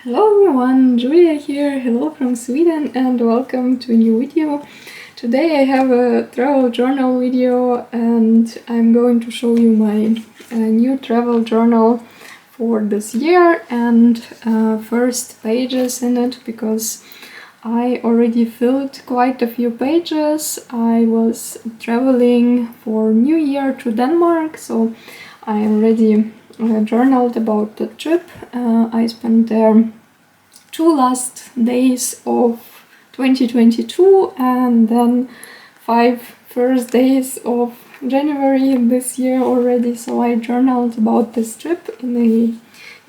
Hello everyone, Julia here, hello from Sweden and welcome to a new video. Today I have a travel journal video and I'm going to show you my new travel journal for this year and first pages in it because I already filled quite a few pages. I was traveling for New Year to Denmark, so I already journaled about the trip. I spent there 2 last days of 2022 and then 5 first days of January this year already, so I journaled about this trip in a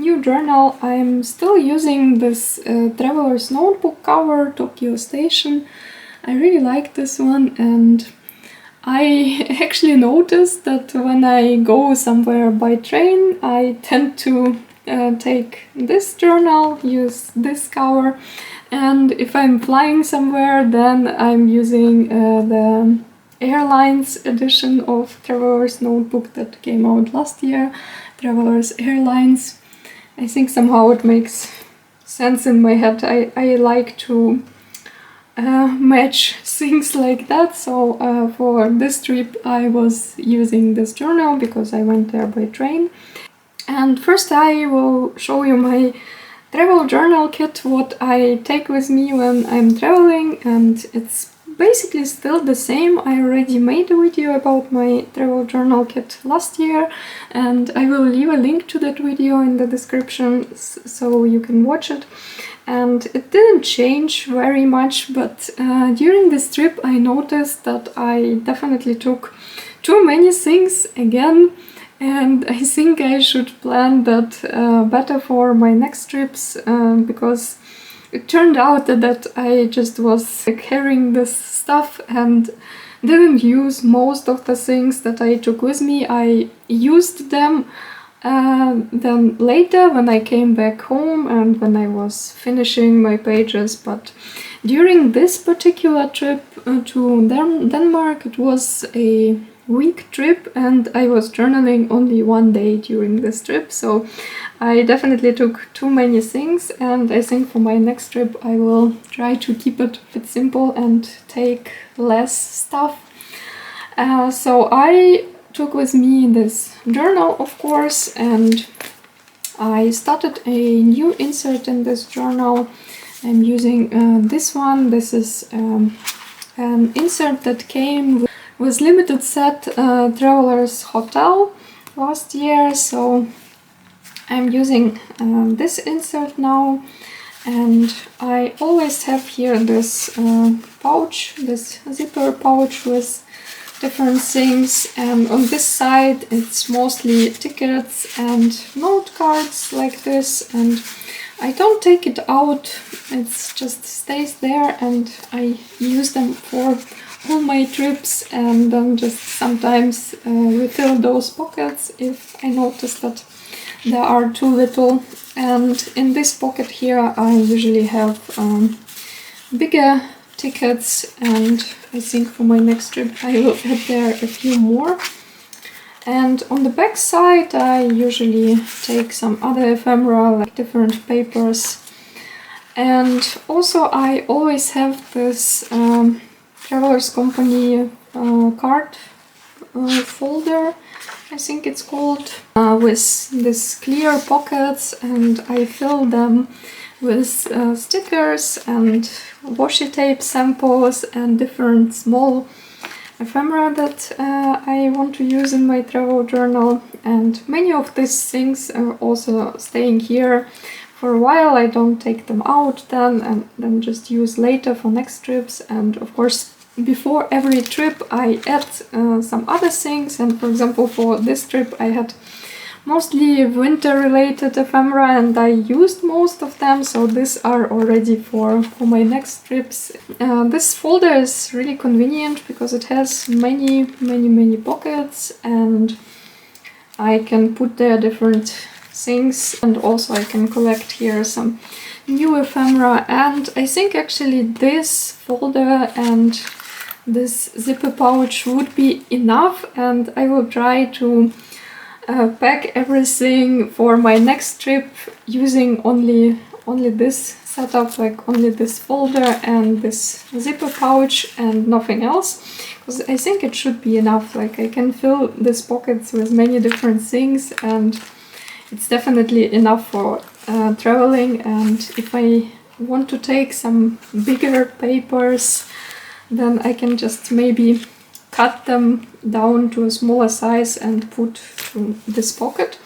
new journal. I'm still using this traveler's notebook cover, Tokyo Station. I really like this one, and I actually noticed that when I go somewhere by train, I tend to take this journal, use this cover, and if I'm flying somewhere, then I'm using the Airlines edition of Traveler's Notebook that came out last year, Traveler's Airlines. I think somehow it makes sense in my head. I like to match things like that, so for this trip I was using this journal because I went there by train. And first I will show you my travel journal kit, what I take with me when I'm traveling, and it's basically still the same. I already made a video about my travel journal kit last year and I will leave a link to that video in the description so you can watch it. And it didn't change very much, but during this trip I noticed that I definitely took too many things again, and I think I should plan that better for my next trips, because it turned out that I just was carrying this stuff and didn't use most of the things that I took with me. I used them then later when I came back home and when I was finishing my pages, but during this particular trip to Denmark, it was a week trip and I was journaling only 1 day during this trip, so I definitely took too many things, and I think for my next trip I will try to keep it a bit simple and take less stuff. So I took with me this journal, of course, and I started a new insert in this journal. I'm using this one. This is an insert that came with limited set Traveler's Hotel last year, so I'm using this insert now. And I always have here this pouch, this zipper pouch with different things, and on this side it's mostly tickets and note cards like this, and I don't take it out, it just stays there and I use them for all my trips, and then just sometimes refill those pockets if I notice that there are too little. And in this pocket here I usually have bigger tickets, and I think for my next trip I will add there a few more. And on the back side I usually take some other ephemera, like different papers. And also I always have this Travelers Company card folder, I think it's called, with these clear pockets, and I fill them with stickers and washi tape samples and different small ephemera that I want to use in my travel journal. And many of these things are also staying here for a while. I don't take them out then and then just use later for next trips. And of course before every trip I add some other things, and for example for this trip I had mostly winter related ephemera and I used most of them, so these are already for my next trips. This folder is really convenient because it has many pockets, and I can put there different things, and also I can collect here some new ephemera. And I think actually this folder and this zipper pouch would be enough, and I will try to pack everything for my next trip using only only this setup, like only this folder and this zipper pouch and nothing else, because I think it should be enough. Like I can fill these pockets with many different things, and it's definitely enough for traveling. And if I want to take some bigger papers, then I can just maybe cut them down to a smaller size and put in this pocket.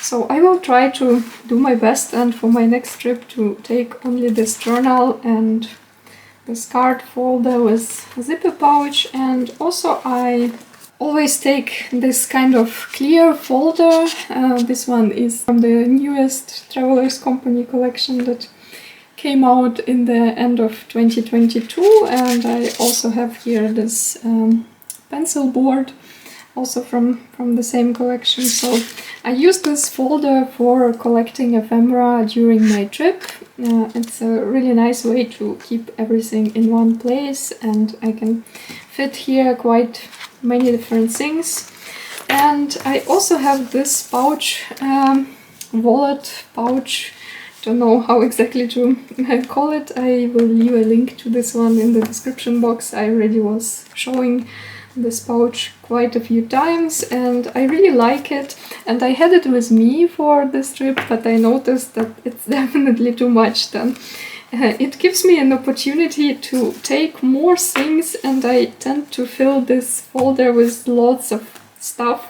So I will try to do my best, and for my next trip to take only this journal and this card folder with zipper pouch. And also I always take this kind of clear folder. This one is from the newest Travelers Company collection that came out in the end of 2022, and I also have here this pencil board, also from the same collection. So I use this folder for collecting ephemera during my trip. It's a really nice way to keep everything in one place, and I can fit here quite many different things. And I also have this pouch, wallet pouch. Don't know how exactly to call it. I will leave a link to this one in the description box. I already was showing this pouch quite a few times, and I really like it. And I had it with me for this trip, but I noticed that it's definitely too much then. It gives me an opportunity to take more things, and I tend to fill this folder with lots of stuff.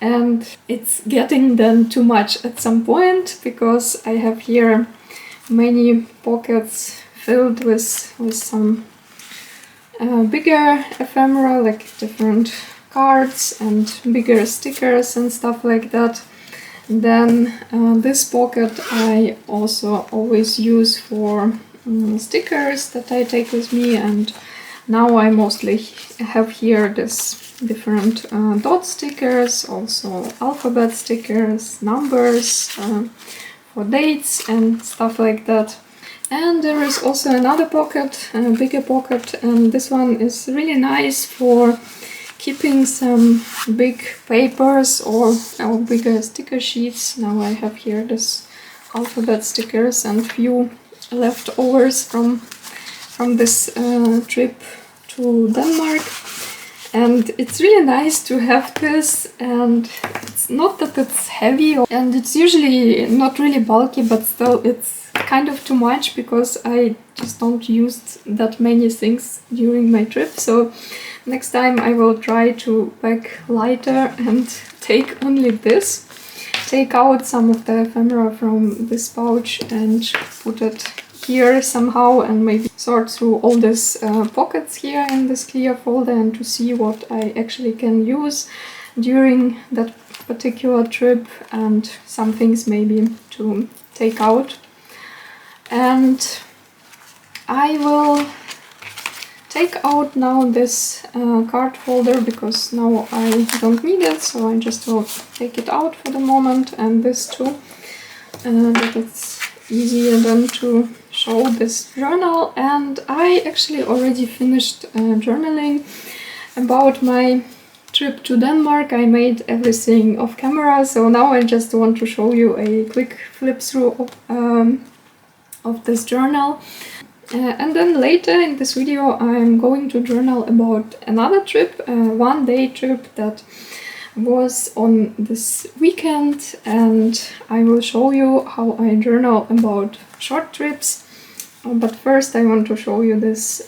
And it's getting then too much at some point, because I have here many pockets filled with some bigger ephemera, like different cards and bigger stickers and stuff like that. Then this pocket I also always use for stickers that I take with me, and now I mostly have here this different dot stickers, also alphabet stickers, numbers for dates and stuff like that. And there is also another pocket, a bigger pocket, and this one is really nice for keeping some big papers or bigger sticker sheets. Now I have here this alphabet stickers and few leftovers from this trip to Denmark. And it's really nice to have this, and it's not that it's heavy, and it's usually not really bulky, but still it's kind of too much, because I just don't use that many things during my trip. So next time I will try to pack lighter and take only this. Take out some of the ephemera from this pouch and put it here somehow, and maybe sort through all these pockets here in this clear folder, and to see what I actually can use during that particular trip, and some things maybe to take out. And I will take out now this card folder, because now I don't need it, so I just will take it out for the moment, and this too, that it's easier than to show this journal. And I actually already finished journaling about my trip to Denmark. I made everything off camera, so now I just want to show you a quick flip through of this journal. And then later in this video I'm going to journal about another trip, a one-day trip that was on this weekend, and I will show you how I journal about short trips. But first I want to show you this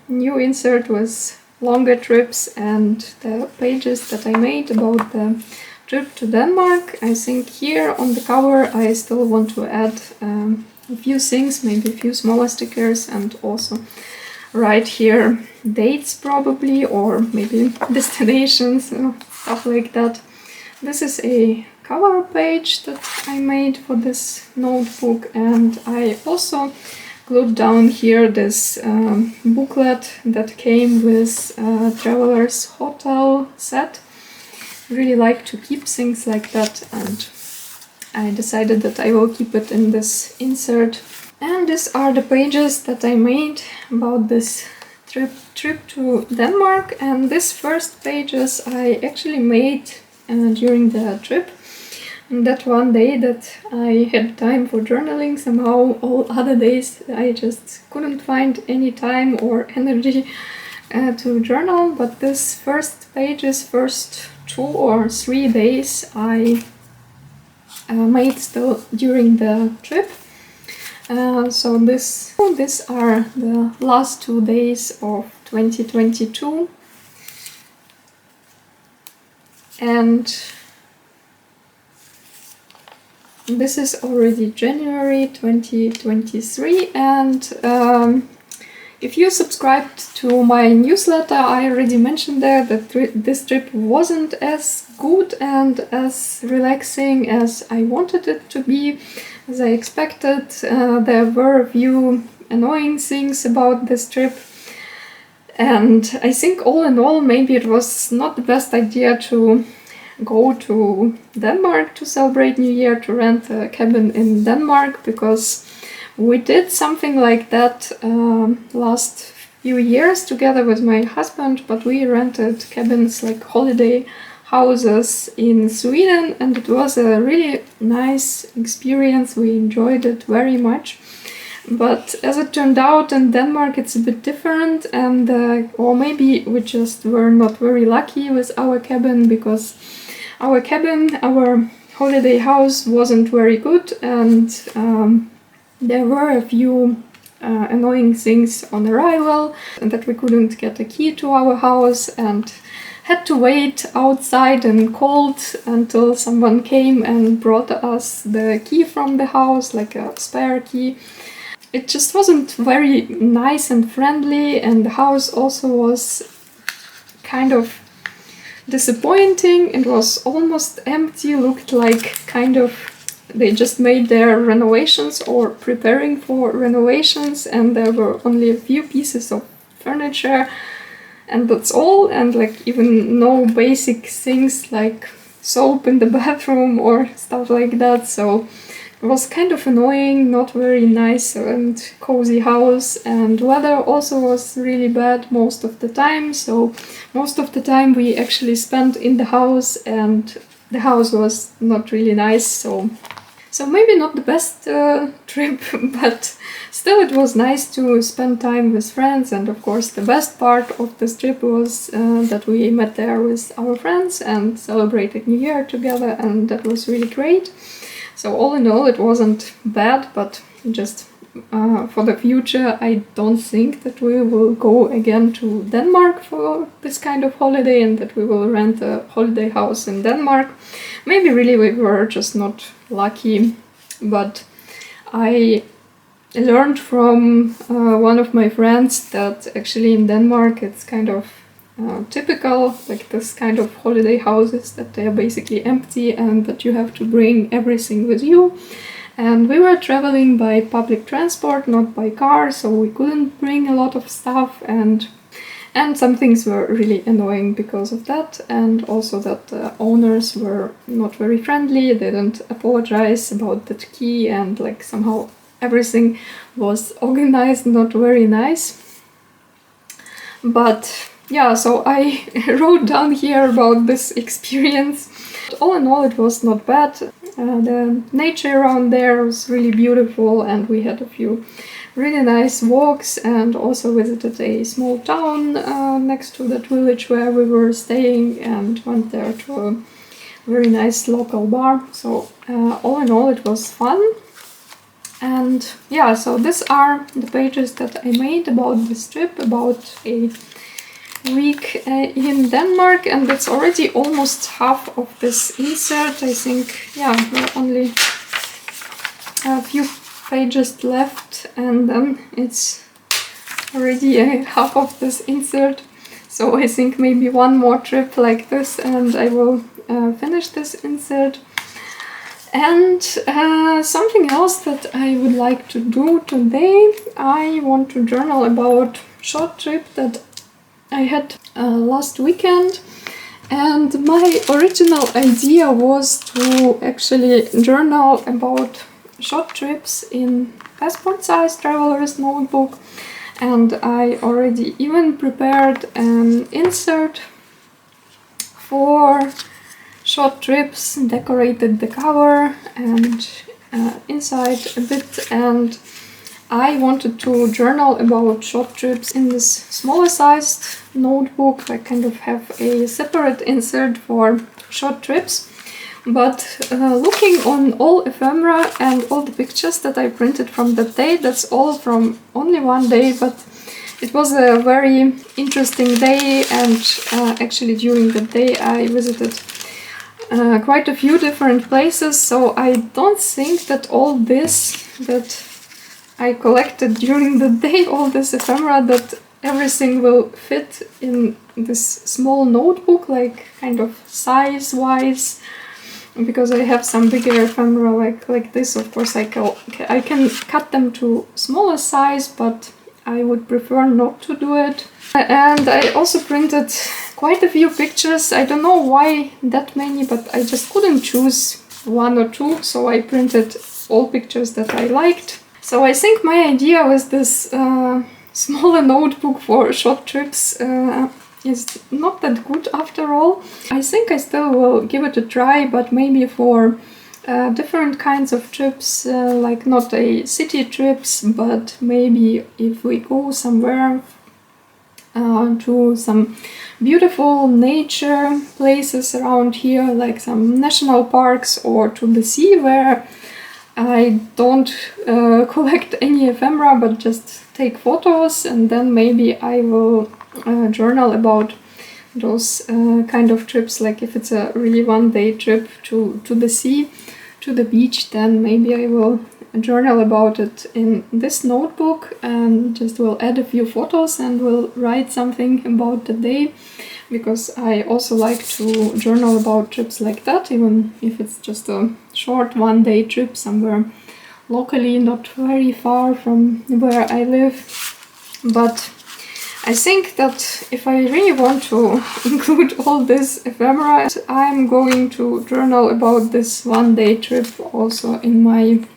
new insert with longer trips and the pages that I made about the trip to Denmark. I think here on the cover I still want to add a few things, maybe a few smaller stickers, and also write here dates probably, or maybe destinations, stuff like that. This is a cover page that I made for this notebook, and I also glued down here this booklet that came with Traveler's Hotel set. I really like to keep things like that, and I decided that I will keep it in this insert. And these are the pages that I made about this trip to Denmark. And these first pages I actually made during the trip. And that one day that I had time for journaling, somehow all other days I just couldn't find any time or energy to journal. But this first pages, first 2 or 3 days I made still during the trip. So these are the last 2 days of 2022, and this is already January 2023, and if you subscribed to my newsletter, I already mentioned there that this trip wasn't as good and as relaxing as I wanted it to be, as I expected. There were a few annoying things about this trip, and I think all in all maybe it was not the best idea to go to Denmark to celebrate New Year, to rent a cabin in Denmark, because we did something like that last few years together with my husband, but we rented cabins, like holiday houses in Sweden, and it was a really nice experience. We enjoyed it very much. But as it turned out, in Denmark it's a bit different, and or maybe we just were not very lucky with our cabin, because our holiday house wasn't very good, and there were a few annoying things on arrival, and that we couldn't get a key to our house and had to wait outside in cold until someone came and brought us the key from the house, like a spare key. It just wasn't very nice and friendly, and the house also was kind of disappointing. It was almost empty, looked like kind of they just made their renovations or preparing for renovations, and there were only a few pieces of furniture, and that's all, and like even no basic things like soap in the bathroom or stuff like that. So it was kind of annoying, not very nice and cozy house, and weather also was really bad most of the time. So most of the time we actually spent in the house, and the house was not really nice. So maybe not the best trip, but still it was nice to spend time with friends. And of course the best part of this trip was that we met there with our friends and celebrated New Year together, and that was really great. So all in all it wasn't bad, but just for the future I don't think that we will go again to Denmark for this kind of holiday, and that we will rent a holiday house in Denmark. Maybe really we were just not lucky, but I learned from one of my friends that actually in Denmark it's kind of typical, like this kind of holiday houses, that they are basically empty and that you have to bring everything with you. And we were traveling by public transport, not by car, so we couldn't bring a lot of stuff, and some things were really annoying because of that, and also that the owners were not very friendly. They didn't apologize about that key, and like somehow everything was organized not very nice. But yeah, so I wrote down here about this experience. All in all it was not bad. The nature around there was really beautiful, and we had a few really nice walks, and also visited a small town next to that village where we were staying, and went there to a very nice local bar. So all in all it was fun. And yeah, so these are the pages that I made about this trip, about a week in Denmark, and that's already almost half of this insert. I think, yeah, there are only a few pages left, and then it's already half of this insert. So I think maybe one more trip like this and I will finish this insert. And something else that I would like to do today, I want to journal about short trip that I had last weekend. And my original idea was to actually journal about short trips in passport size traveler's notebook, and I already even prepared an insert for short trips, decorated the cover and inside a bit, and I wanted to journal about short trips in this smaller sized notebook. I kind of have a separate insert for short trips, but looking on all ephemera and all the pictures that I printed from that day, that's all from only one day, but it was a very interesting day, and actually during the day I visited quite a few different places, so I don't think that all this that I collected during the day, all this ephemera, that everything will fit in this small notebook, like kind of size-wise, because I have some bigger ephemera like this. Of course I can cut them to smaller size, but I would prefer not to do it. And I also printed quite a few pictures. I don't know why that many, but I just couldn't choose one or two, so I printed all pictures that I liked. So I think my idea with this smaller notebook for short trips is not that good after all. I think I still will give it a try, but maybe for different kinds of trips, like not a city trips, but maybe if we go somewhere to some beautiful nature places around here, like some national parks, or to the sea where I don't collect any ephemera but just take photos, and then maybe I will journal about those kind of trips. Like if it's a really one-day trip to the sea, to the beach, then maybe I will journal about it in this notebook and just will add a few photos and will write something about the day, because I also like to journal about trips like that, even if it's just a short one-day trip somewhere locally, not very far from where I live. But I think that if I really want to include all this ephemera, I'm going to journal about this one-day trip also in my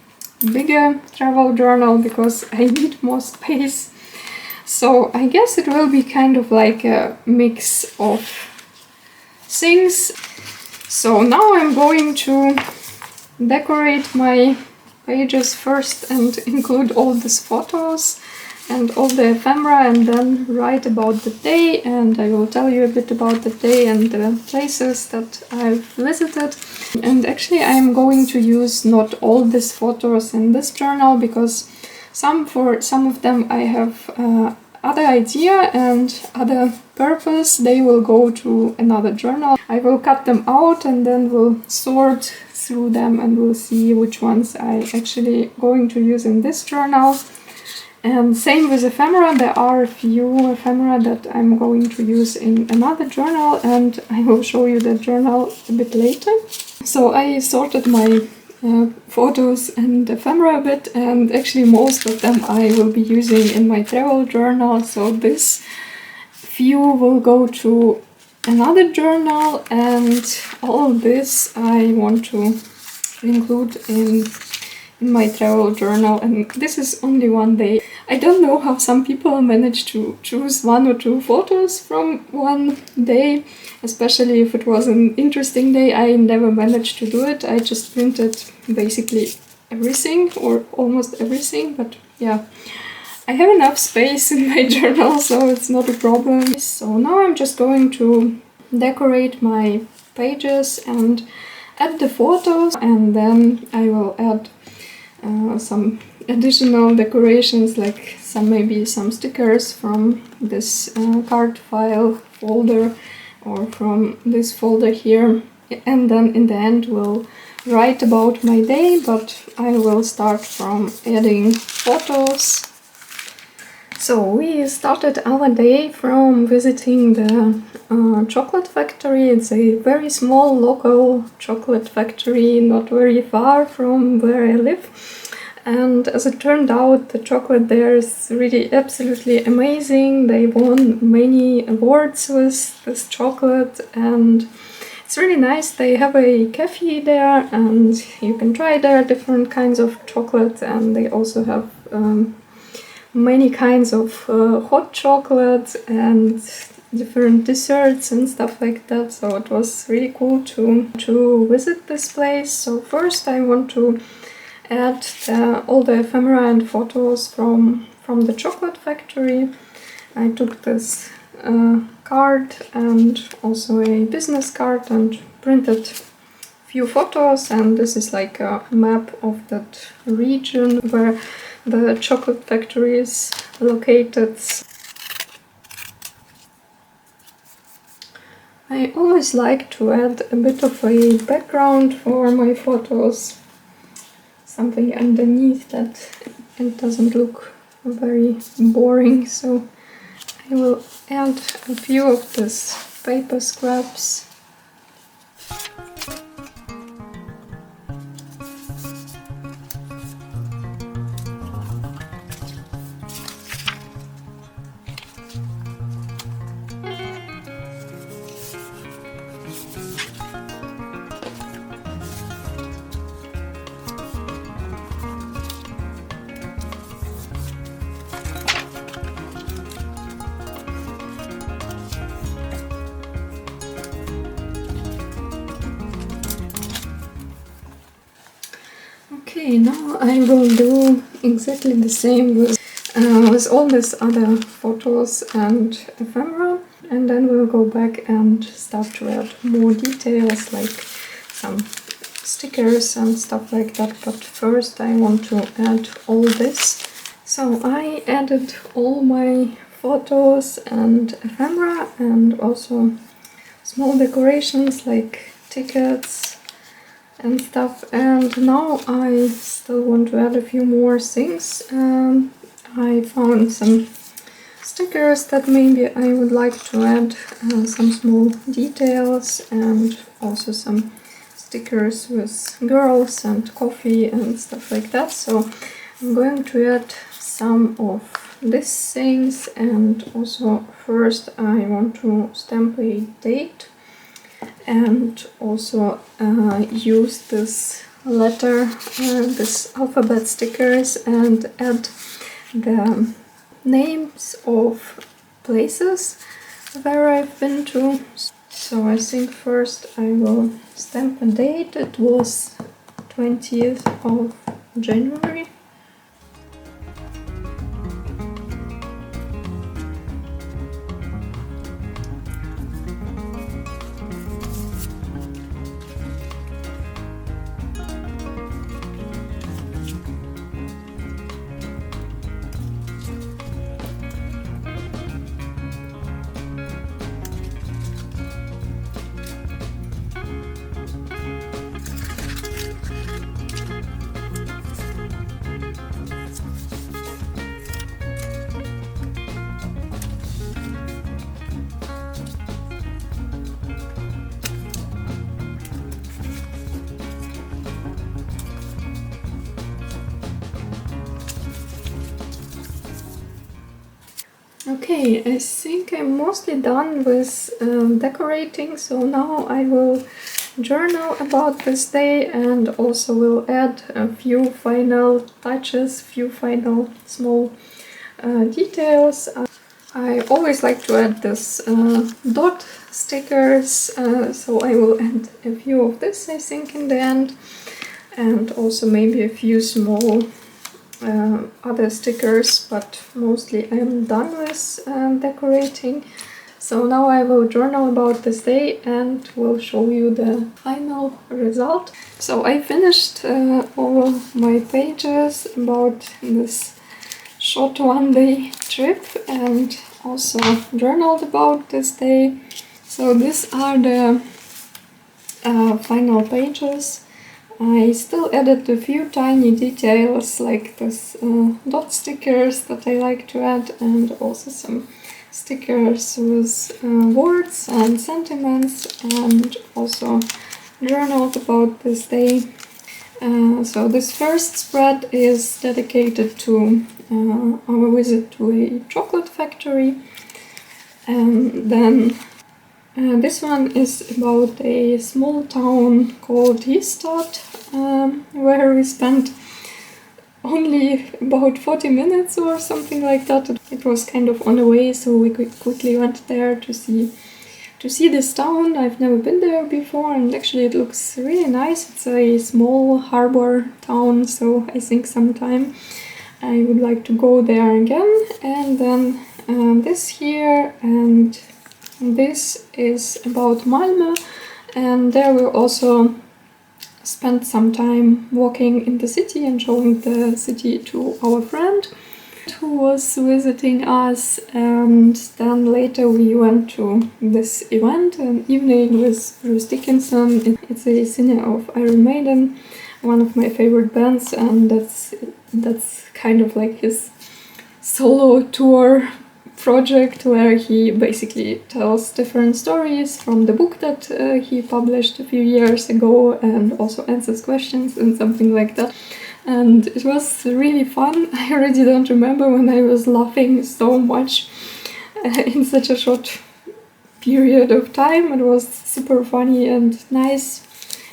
bigger travel journal, because I need more space. So I guess it will be kind of like a mix of things. So now I'm going to decorate my pages first and include all these photos and all the ephemera, and then write about the day, and I will tell you a bit about the day and the places that I've visited. And actually I'm going to use not all these photos in this journal, because for some of them I have other idea and other purpose. They will go to another journal. I will cut them out and then we'll sort through them and we'll see which ones I actually going to use in this journal. And same with ephemera, there are a few ephemera that I'm going to use in another journal, and I will show you the journal a bit later. So I sorted my photos and ephemera a bit, and actually most of them I will be using in my travel journal. So this few will go to another journal, and all this I want to include in my travel journal. And this is only one day. I don't know how some people manage to choose one or two photos from one day, especially if it was an interesting day. I never managed to do it. I just printed basically everything, or almost everything, but yeah, I have enough space in my journal, so it's not a problem. So now I'm just going to decorate my pages and add the photos, and then I will add some additional decorations, like maybe some stickers from this card file folder or from this folder here, and then in the end we'll write about my day, but I will start from adding photos. So we started our day from visiting the chocolate factory. It's a very small local chocolate factory, not very far from where I live. And as it turned out, the chocolate there is really absolutely amazing. They won many awards with this chocolate, and it's really nice. They have a cafe there, and you can try their different kinds of chocolate, and they also have many kinds of hot chocolate, and different desserts and stuff like that, so it was really cool to visit this place. So first I want to add all the ephemera and photos from the chocolate factory. I took this card and also a business card and printed few photos, and this is like a map of that region where the chocolate factory is located. I always like to add a bit of a background for my photos, something underneath that it doesn't look very boring, so I will add a few of these paper scraps. Okay, now I will do exactly the same with all these other photos and ephemera, and then we'll go back and start to add more details like some stickers and stuff like that. But first I want to add all this. So I added all my photos and ephemera and also small decorations like tickets and stuff, and now I still want to add a few more things. I found some stickers that maybe I would like to add some small details, and also some stickers with girls and coffee and stuff like that. So I'm going to add some of these things, and also first I want to stamp a date and also use this letter, this alphabet stickers, and add the names of places where I've been to. So I think first I will stamp a date. It was 20th of January. Okay, I think I'm mostly done with decorating, so now I will journal about this day and also will add a few final touches, few final small details. I always like to add this dot stickers, so I will add a few of this, I think, in the end, and also maybe a few small other stickers, but mostly I'm done with decorating. So now I will journal about this day and will show you the final result. So I finished all my pages about this short one-day trip and also journaled about this day. So these are the final pages. I still added a few tiny details like this dot stickers that I like to add, and also some stickers with words and sentiments, and also journaled about this day. So this first spread is dedicated to our visit to a chocolate factory, and then this one is about a small town called Histad, where we spent only about 40 minutes or something like that. It was kind of on the way, so we quickly went there to see this town. I've never been there before, and actually it looks really nice. It's a small harbor town, so I think sometime I would like to go there again. And then this here, and this is about Malmö, and there we also spent some time walking in the city and showing the city to our friend who was visiting us, and then later we went to this event, an evening with Bruce Dickinson. It's a singer of Iron Maiden, one of my favorite bands, and that's kind of like his solo tour project where he basically tells different stories from the book that he published a few years ago, and also answers questions and something like that. And it was really fun. I already don't remember when I was laughing so much in such a short period of time. It was super funny and nice.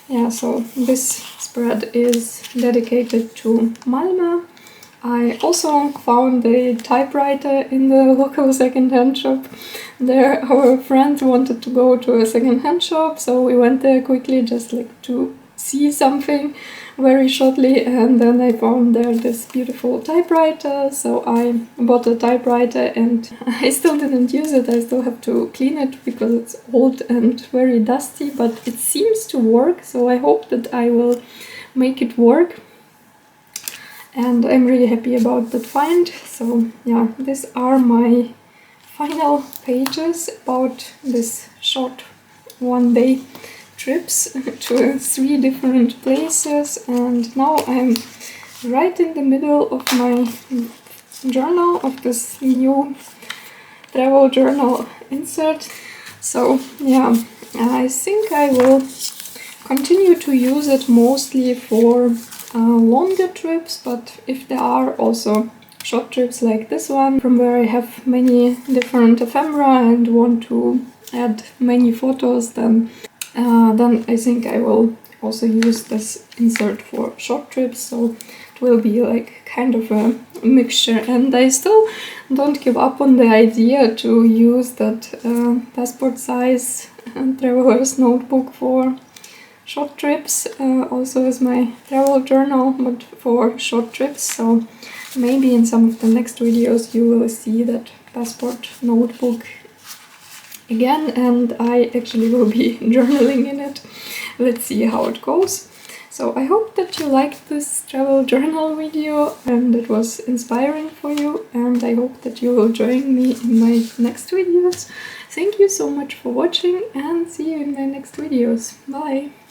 Yeah, so this spread is dedicated to Malmö. I also found a typewriter in the local second-hand shop. There our friend wanted to go to a second-hand shop, so we went there quickly just like to see something very shortly, and then I found there this beautiful typewriter, so I bought a typewriter and I still didn't use it. I still have to clean it because it's old and very dusty, but it seems to work, so I hope that I will make it work. And I'm really happy about that find. So yeah, these are my final pages about this short one-day trips to 3 different places, and now I'm right in the middle of my journal, of this new travel journal insert. So yeah, I think I will continue to use it mostly for longer trips, but if there are also short trips like this one from where I have many different ephemera and want to add many photos, then I think I will also use this insert for short trips, so it will be like kind of a mixture. And I still don't give up on the idea to use that passport size traveler's notebook for short trips, also as my travel journal, but for short trips. So maybe in some of the next videos you will see that passport notebook again, and I actually will be journaling in it. Let's see how it goes. So I hope that you liked this travel journal video and it was inspiring for you, and I hope that you will join me in my next videos. Thank you so much for watching, and see you in my next videos. Bye!